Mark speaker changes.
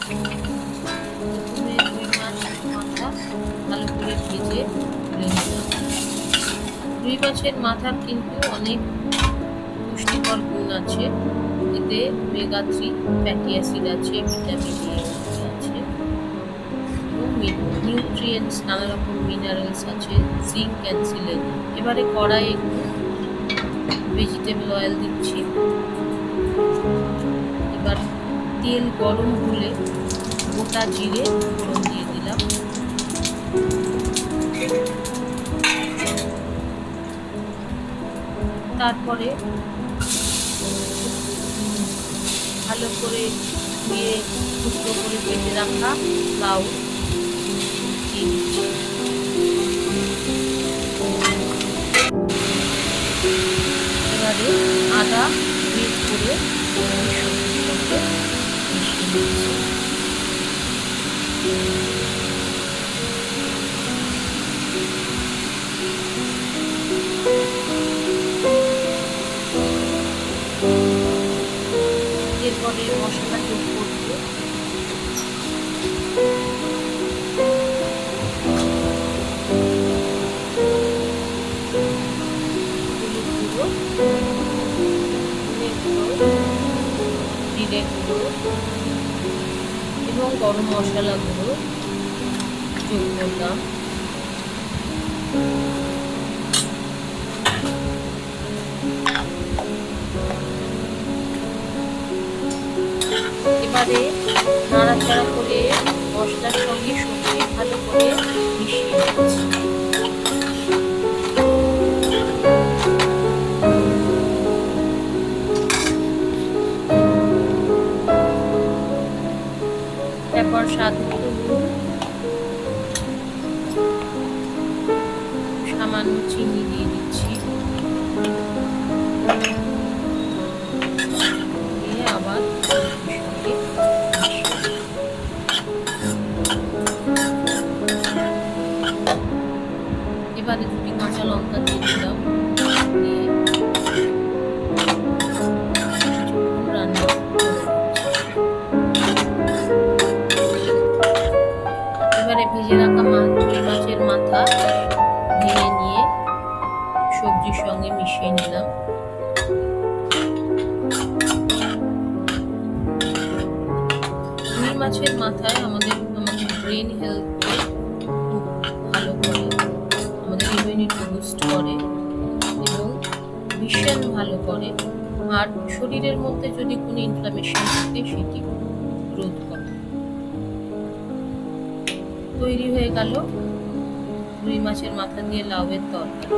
Speaker 1: প্রথমে রুই মাছ মাথা ভালো করে ভেজে তুলে নিলাম। রুই মাছের মাথার কিন্তু অনেক পুষ্টিকর গুণ আছে। এতে omega-3 ফ্যাটি অ্যাসিড আছে, ভিটামিন এ আছে এবং নিউট্রিয়েন্টস, নানা রকম মিনারেলস আছে, জিঙ্ক অ্যান্ড সিলেনিয়াম। এবারে কড়াই একটু ভেজিটেবল অয়েল দিচ্ছি। এবার তেল গরম হলে গোটা জিরে ফোড়ন দিয়ে দিলাম। তারপরে ভালো করে ধুয়ে টুকরো করে কেটে রাখা লাউ দিয়ে দিচ্ছি। এবারে আদা গ্রেট করে সবজির সঙ্গে মিশিয়ে দিচ্ছি। এরপরে মশলা যোগ করব। হলুদ গুঁড়ো, ধনে গুঁড়ো, জিরে গুঁড়ো এবং গরম মশলা গুঁড়ো যোগ করলাম। এবারে নাড়াচাড়া করে মশলার সঙ্গে সবজি ভালো করে মিশিয়ে নিচ্ছি। তারপর স্বাদ মতো নুন, সামান্য চিনি দিয়ে দিচ্ছি। দিয়ে আবার সঙ্গে এবারে দুটি কাঁচা লঙ্কা দিয়ে দিলাম। দিয়ে কিছুক্ষণ রান্না এবারে ভেজে রাখা রুই মাছের মাথা ভেঙে নিয়ে সবজির সঙ্গে মিশিয়ে নিলাম। রুই মাছের মাথায় আমাদের ব্রেন হেলথকে খুব ভালো করে, আমাদের ইমিউনিটি বুস্ট করে এবং ভিশন ভালো করে, আর শরীরের মধ্যে যদি কোনো ইনফ্লামেশন থাকে সেটি রোধ করে। তৈরি হয়ে গেল রুই মাছের মাথা দিয়ে লাউয়ের তরকারি।